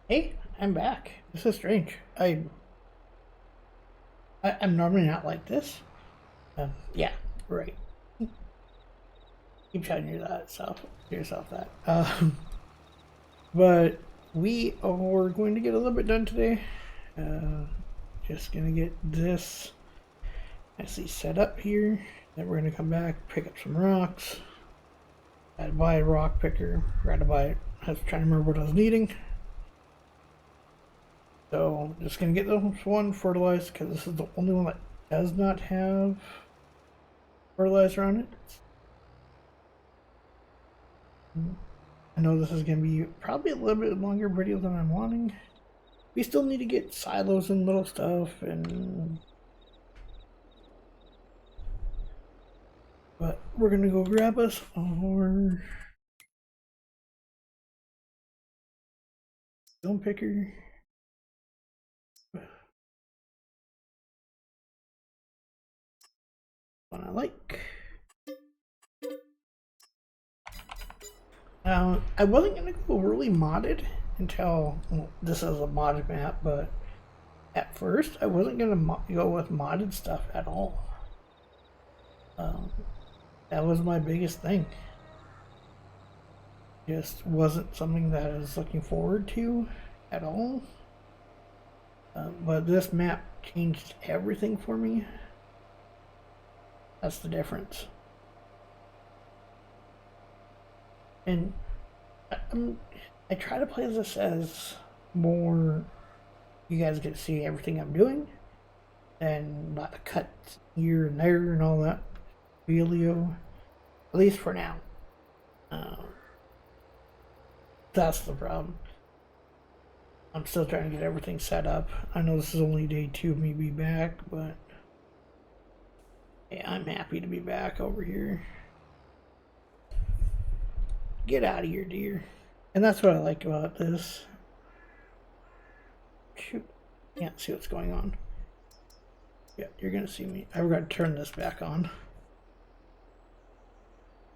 Hey, I'm back. This is strange. I'm normally not like this. Yeah, right. Keep telling you that yourself that. But we are going to get a little bit done today. Just gonna get this nicely set up here. Then we're gonna come back, pick up some rocks. I had to buy a rock picker. Had to buy it. I was trying to remember what I was needing. So just gonna get this one fertilized because this is the only one that does not have fertilizer on it. I know this is gonna be probably a little bit longer video than I'm wanting. We still need to get silos and little stuff but we're gonna go grab us our stone picker. One I like. I wasn't gonna go really modded until this is a modded map, but at first I wasn't gonna go with modded stuff at all. That was my biggest thing. Just wasn't something that I was looking forward to at all. But this map changed everything for me. That's the difference. And I try to play this as more you guys get to see everything I'm doing and not cut here and there and all that video, at least for now. That's the problem. I'm still trying to get everything set up. I know this is only day 2 of me be back, but yeah, I'm happy to be back over here. Get out of here, dear. And that's what I like about this. Shoot, can't see what's going on. Yeah, you're gonna see me. I've got to turn this back on.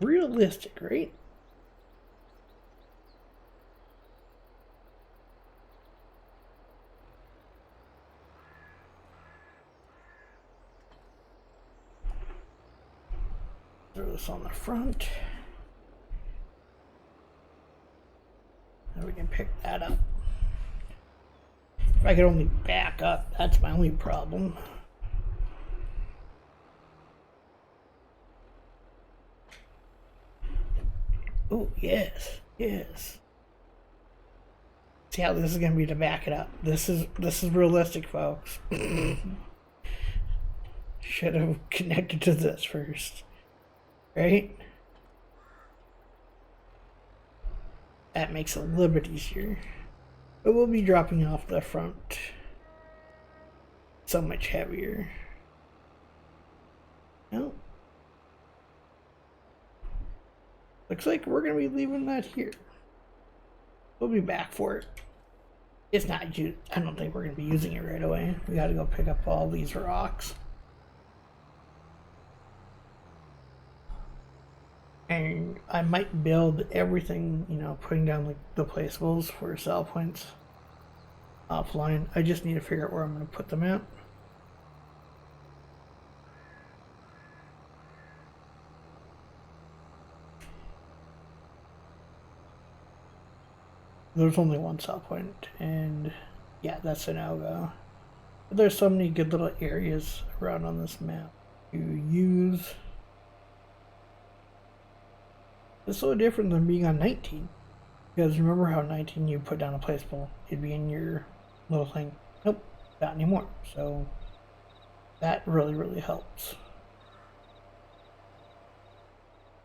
Realistic, right? Throw this on the front. And we can pick that up. If I could only back up, that's my only problem. Oh, yes, yes. See how this is gonna be to back it up. This is realistic, folks. Should have connected to this first. Right? That makes it a little bit easier. But we'll be dropping off the front so much heavier. No. Looks like we're going to be leaving that here. We'll be back for it. It's not, I don't think we're going to be using it right away. We got to go pick up all these rocks. And I might build everything, you know, putting down like the placeables for sell points offline. I just need to figure out where I'm going to put them at. There's only one sell point, and yeah, that's a no-go. But there's so many good little areas around on this map to use. It's so different than being on 19. Because remember how 19 you put down a placeable, it'd be in your little thing. Nope, not anymore. So that really helps.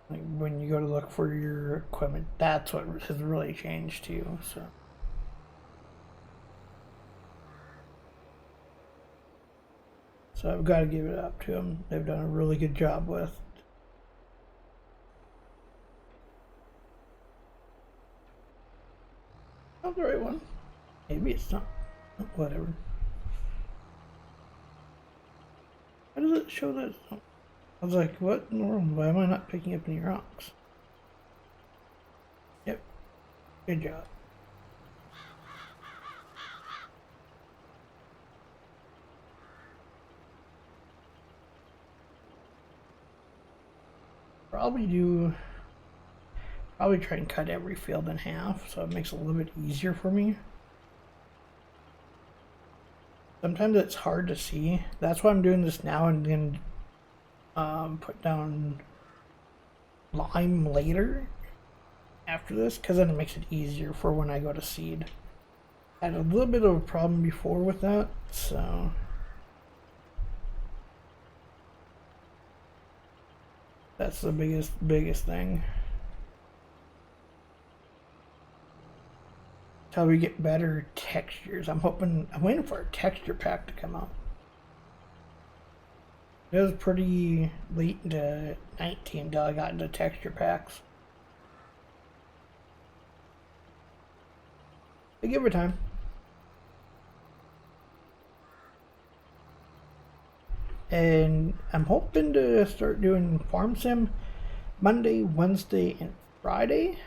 Like when you go to look for your equipment, that's what has really changed too. So I've got to give it up to them. They've done a really good job with. Not the right one. Maybe it's not. Whatever. How does it show that? I was like, what in the world? Why am I not picking up any rocks? Yep. Good job. probably try and cut every field in half, so it makes it a little bit easier for me. Sometimes it's hard to see. That's why I'm doing this now and then put down lime later after this, because then it makes it easier for when I go to seed. I had a little bit of a problem before with that, so that's the biggest thing. How we get better textures. I'm waiting for a texture pack to come out. It was pretty late into 19 until I got into texture packs. I give it time. And I'm hoping to start doing Farm Sim Monday, Wednesday, and Friday.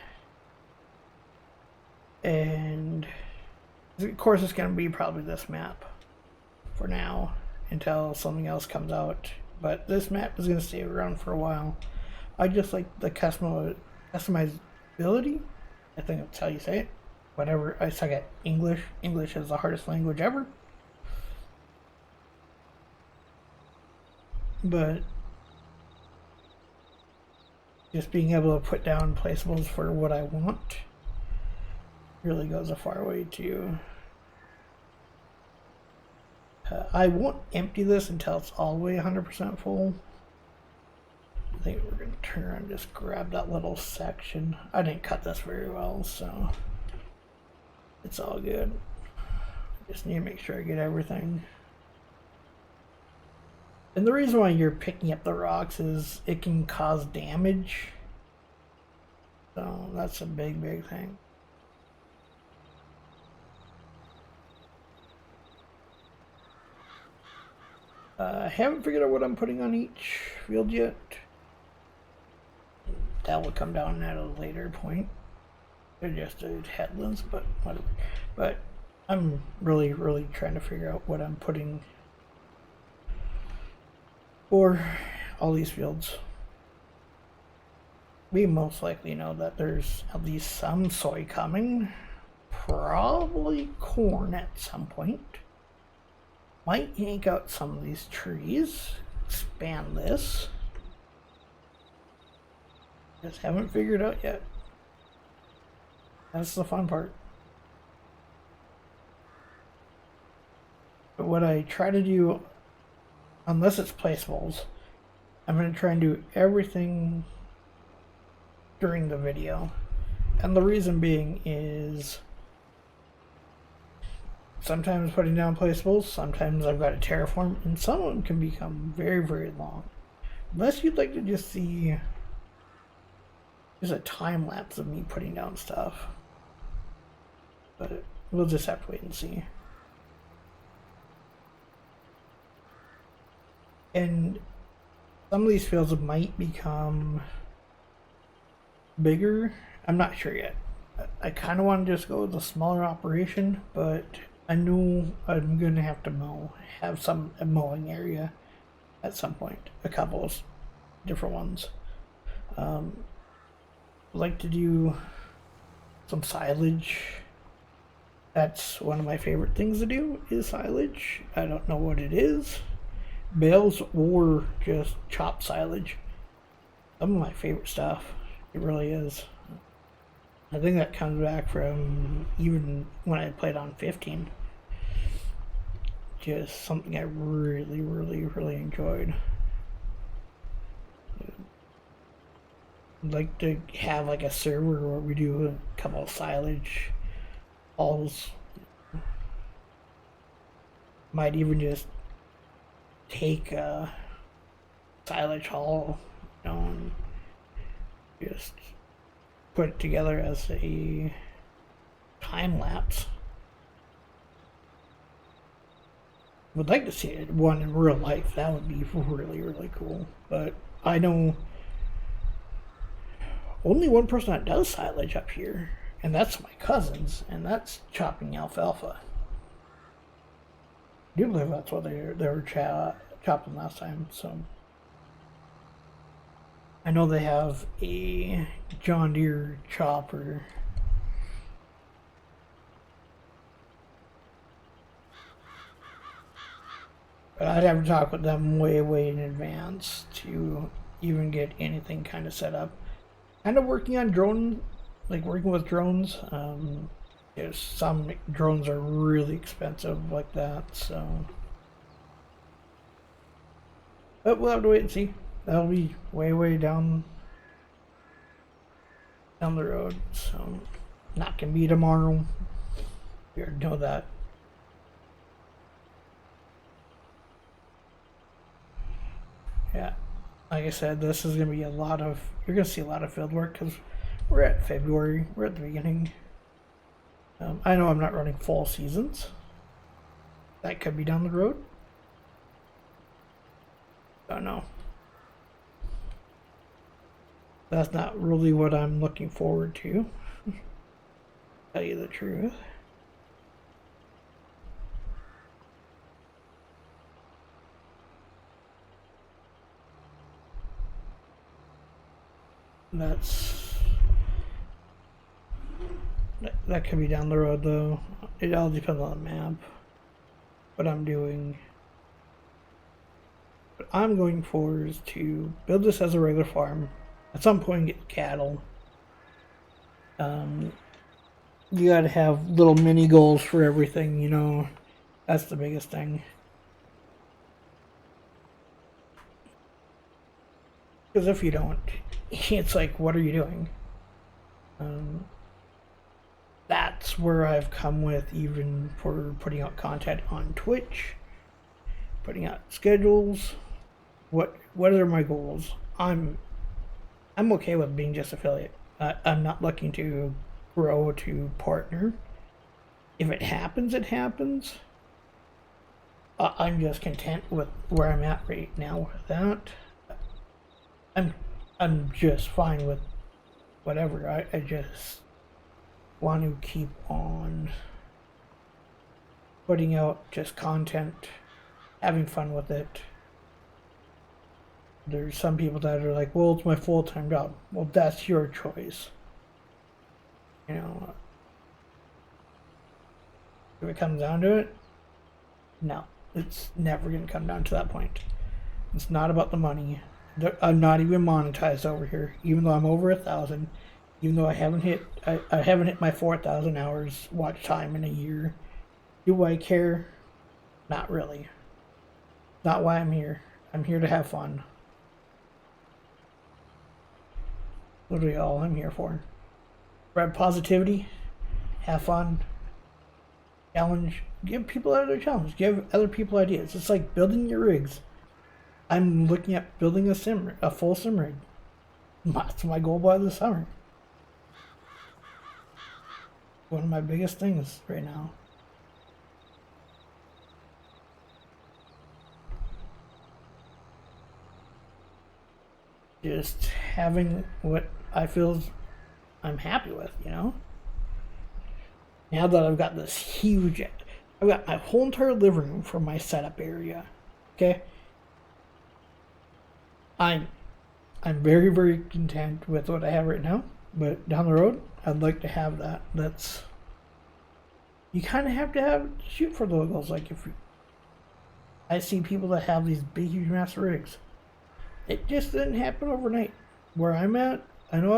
And of course it's going to be probably this map for now until something else comes out. But this map is going to stay around for a while. I just like the customizability. I think that's how you say it. Whatever. I suck at English. English is the hardest language ever. But just being able to put down placeables for what I want really goes a far way too. I won't empty this until it's all the way 100% full. I think we're going to turn around and just grab that little section. I didn't cut this very well, so it's all good. I just need to make sure I get everything. And the reason why you're picking up the rocks is it can cause damage. So that's a big thing. I haven't figured out what I'm putting on each field yet. That will come down at a later point. They're just headlands, but whatever. But I'm really trying to figure out what I'm putting for all these fields. We most likely know that there's at least some soy coming. Probably corn at some point. Might yank out some of these trees, expand this. Just haven't figured out yet. That's the fun part. But what I try to do, unless it's placeables, I'm going to try and do everything during the video. And the reason being is sometimes putting down placeables, sometimes I've got to terraform, and some of them can become very long. Unless you'd like to just see just a time lapse of me putting down stuff. But we'll just have to wait and see. And some of these fields might become bigger. I'm not sure yet. I kind of want to just go with a smaller operation, but I know I'm going to have to have some mowing area at some point. A couple of different ones. Like to do some silage. That's one of my favorite things to do, is silage. I don't know what it is. Bales or just chopped silage. Some of my favorite stuff. It really is. I think that comes back from even when I played on 15. Just something I really enjoyed. I'd like to have like a server where we do a couple of silage hauls. Might even just take a silage haul, you know, and just put it together as a time lapse. Would like to see it one in real life. That would be really cool. But I know only one person that does silage up here, and that's my cousins, and that's chopping alfalfa. I do believe that's what they were chopping last time. So I know they have a John Deere chopper. But I'd have to talk with them way in advance to even get anything kind of set up. Kind of working on drone, like working with drones. Some drones are really expensive like that, so. But we'll have to wait and see. That'll be way down the road, so not gonna be tomorrow. You already know that. Yeah, like I said, this is gonna be a lot of. You're gonna see a lot of field work because we're at February. We're at the beginning. I know I'm not running fall seasons. That could be down the road. Don't know. That's not really what I'm looking forward to. Tell you the truth. That could be down the road though. It all depends on the map. What I'm doing. What I'm going for is to build this as a regular farm. At some point get cattle. You gotta have little mini goals for everything, you know. That's the biggest thing. Because if you don't, it's like, what are you doing? That's where I've come with, even for putting out content on Twitch, putting out schedules. What are my goals? I'm okay with being just affiliate. I'm not looking to grow to partner. If it happens, it happens. I'm just content with where I'm at right now with that. I'm just fine with whatever. I just want to keep on putting out just content, having fun with it. There's some people that are like, well, it's my full-time job. Well, that's your choice. You know, if it comes down to it, no, it's never going to come down to that point. It's not about the money. I'm not even monetized over here, even though I'm over 1,000. Even though I haven't hit my 4,000 hours watch time in a year. Do I care? Not really. Not why I'm here. I'm here to have fun. Literally all I'm here for. Spread positivity, have fun, challenge, give people other challenge, give other people ideas. It's like building your rigs. I'm looking at building a full sim rig. That's my goal by the summer. One of my biggest things right now. Just having what I feel I'm happy with, you know? Now that I've got this huge, I've got my whole entire living room for my setup area, okay? I'm very content with what I have right now, but down the road, I'd like to have that. That's, you kind of have to shoot for those goals. Like I see people that have these big, huge, massive rigs. It just didn't happen overnight. Where I'm at, I know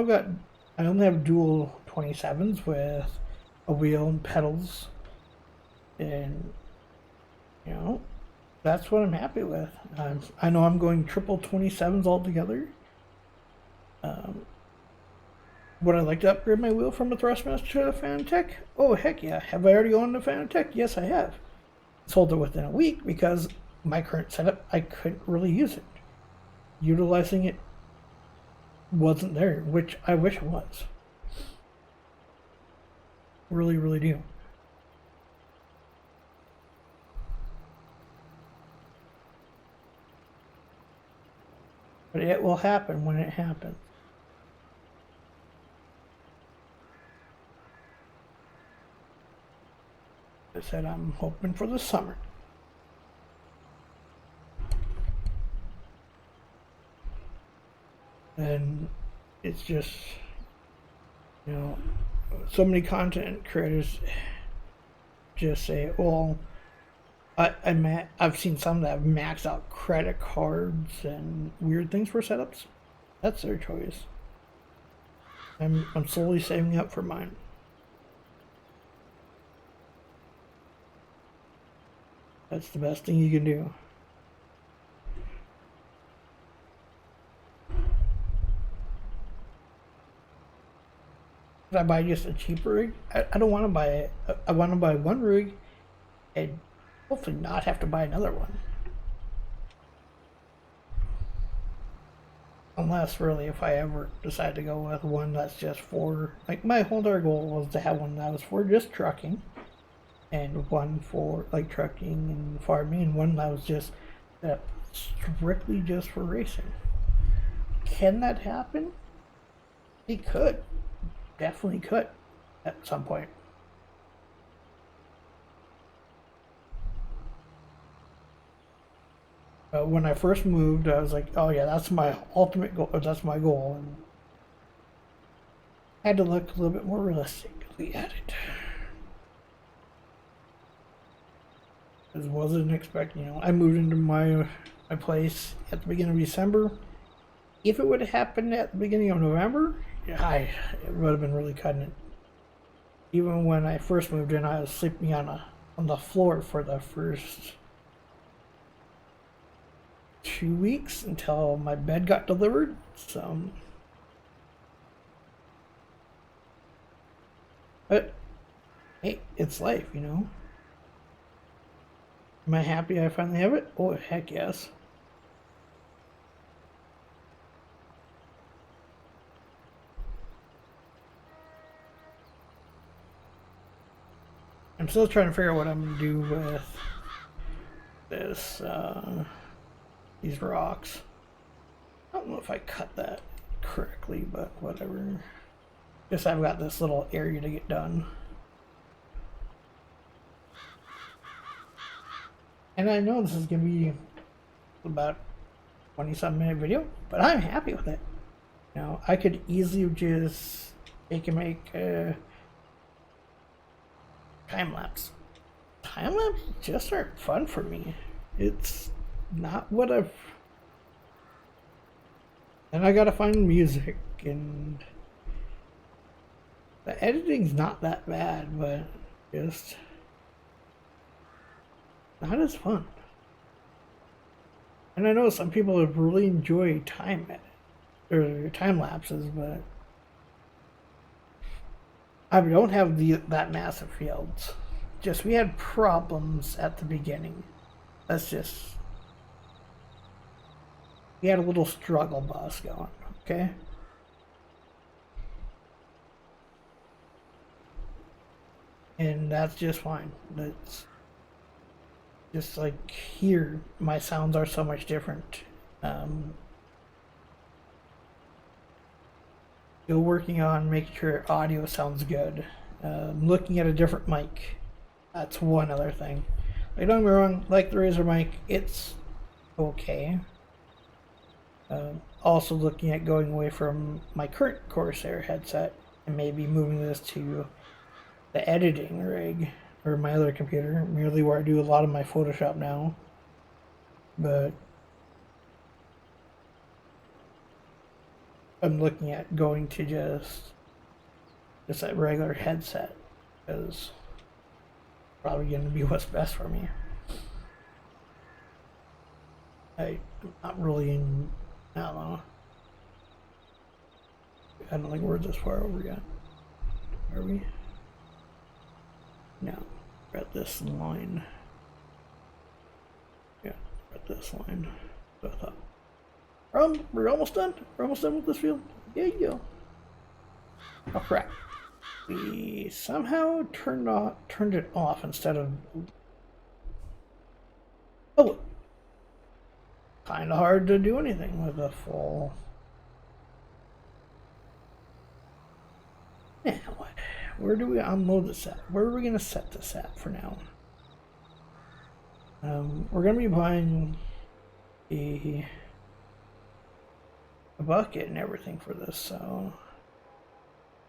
I only have dual 27s with a wheel and pedals, and you know, that's what I'm happy with. I know I'm going triple 27s altogether. Would I like to upgrade my wheel from a Thrustmaster to a Fanatec? Oh, heck yeah. Have I already owned a Fanatec? Yes, I have. Sold it within a week because my current setup, I couldn't really use it. Utilizing it wasn't there, which I wish it was. Really do. But it will happen when it happens. I said I'm hoping for the summer. And it's just, you know, so many content creators just say, well, I've seen some that have maxed out credit cards and weird things for setups. That's their choice. I'm slowly saving up for mine. That's the best thing you can do. If I buy just a cheaper rig, I don't want to buy it. I want to buy one rig and hopefully not have to buy another one. Unless really if I ever decide to go with one that's just for, like, my whole other goal was to have one that was for just trucking, and one for like trucking and farming, and one that was just strictly just for racing. Can that happen? It could. Definitely could at some point. When I first moved, I was like, oh yeah, that's my ultimate goal, or that's my goal, and I had to look a little bit more realistically at it. Because wasn't expecting, you know, I moved into my place at the beginning of December. If it would have happened at the beginning of November, it would have been really cutting it. Even when I first moved in, I was sleeping on the floor for the first 2 weeks until my bed got delivered. So, but hey, it's life, you know. Am I happy I finally have it? Oh, heck yes. I'm still trying to figure out what I'm gonna do with this, these rocks. I don't know if I cut that correctly, but whatever. Guess I've got this little area to get done. And I know this is gonna be about 20-some minute video, but I'm happy with it. You know, I could easily just make a time lapse. Time lapse just aren't fun for me. It's not what I've. And I gotta find music, and the editing's not that bad, but just not as fun. And I know some people have really enjoyed time lapses, but I don't have that massive fields. Just we had problems at the beginning. That's just, we had a little struggle bus going, okay? And that's just fine. That's just like here, my sounds are so much different. Still working on making sure audio sounds good. Looking at a different mic. That's one other thing. Like, don't get me wrong, like the Razer mic, it's okay. Also looking at going away from my current Corsair headset and maybe moving this to the editing rig or my other computer, merely where I do a lot of my Photoshop now. But I'm looking at going to just that regular headset, because probably going to be what's best for me. I'm not really in, I don't know. I don't think we're this far over yet. Are we? No, we're at this line. Yeah, we're at this line. So I thought, we're almost done. We're almost done with this field. Yeah, you go. Oh crap! We somehow turned it off instead of. Oh, kind of hard to do anything with a full. Yeah, what? Where do we unload this at? Where are we going to set this at for now? We're going to be buying a a bucket and everything for this, so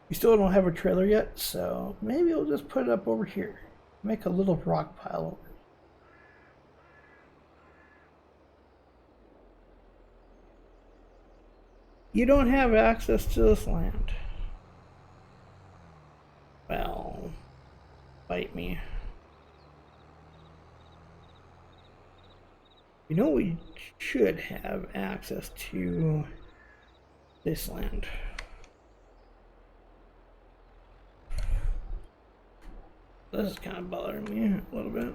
we still don't have a trailer yet, so maybe we'll just put it up over here. Make a little rock pile over. You don't have access to this land. Well, bite me. You know, we should have access to this land. This is kind of bothering me a little bit.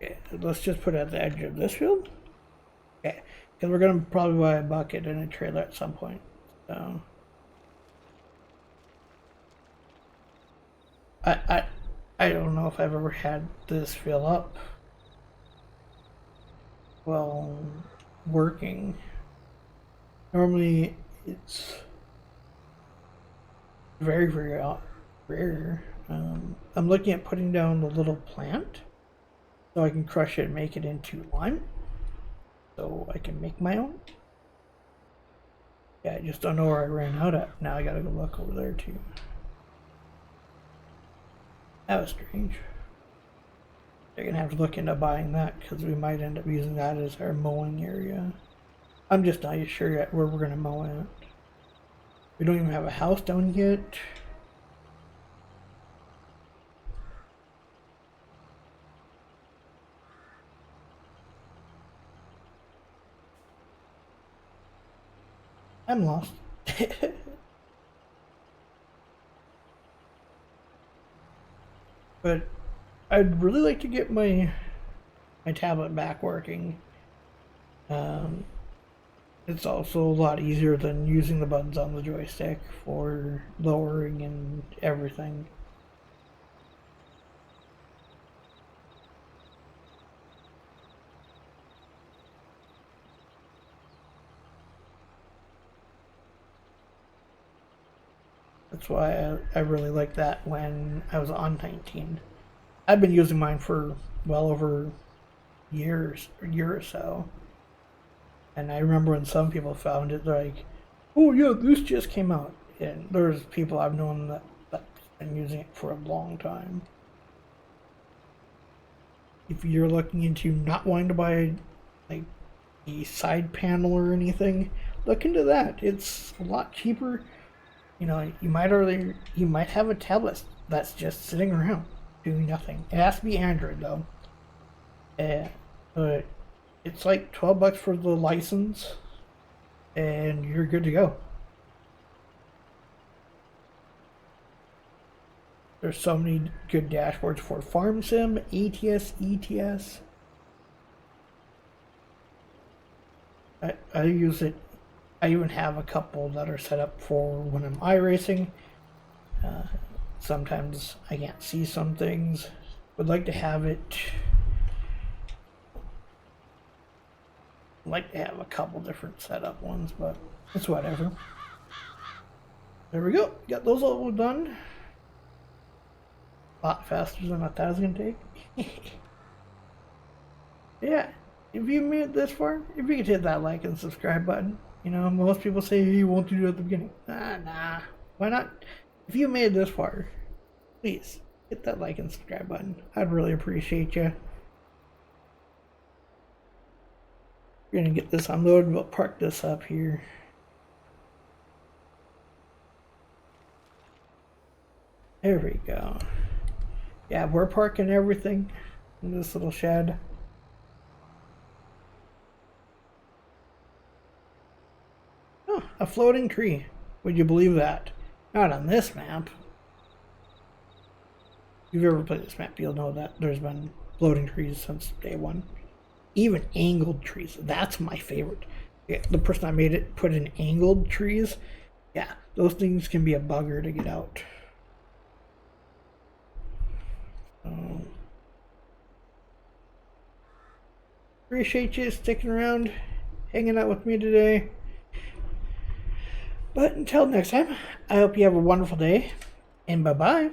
Okay, let's just put it at the edge of this field. Okay, because we're gonna probably buy a bucket and a trailer at some point. So I don't know if I've ever had this fill up while working. Normally it's very rare. I'm looking at putting down the little plant so I can crush it and make it into lime, so I can make my own. Yeah, I just don't know where I ran out at. Now I gotta go look over there too. That was strange. They're gonna have to look into buying that because we might end up using that as our mowing area. I'm just not sure yet where we're gonna mow at. We don't even have a house down yet. I'm lost. But I'd really like to get my tablet back working. It's also a lot easier than using the buttons on the joystick for lowering and everything. That's why I really like that when I was on 19. I've been using mine for well over a year or so. And I remember when some people found it, they're like, oh yeah, this just came out. And there's people I've known that's been using it for a long time. If you're looking into not wanting to buy like a side panel or anything, look into that. It's a lot cheaper. You know, you might have a tablet that's just sitting around doing nothing. It has to be Android though. But it's like $12 for the license, and you're good to go. There's so many good dashboards for Farm Sim, ATS, ETS. I use it. I even have a couple that are set up for when I'm iRacing. Sometimes I can't see some things. Would like to have it. Like to have a couple different setup ones, but it's whatever. There we go. Got those all done. A lot faster than I thought it was gonna take. Yeah, if you made it this far, if you could hit that like and subscribe button. You know, most people say you won't do it at the beginning. Nah. Why not? If you made it this far, please hit that like and subscribe button. I'd really appreciate you. We're gonna get this unloaded. We'll park this up here. There we go. Yeah, we're parking everything in this little shed. Oh, a floating tree. Would you believe that? Not on this map. If you've ever played this map, you'll know that there's been floating trees since day one. Even angled trees. That's my favorite. Yeah, the person I made it put in angled trees. Yeah, those things can be a bugger to get out. Appreciate you sticking around, hanging out with me today. But until next time, I hope you have a wonderful day, and bye-bye.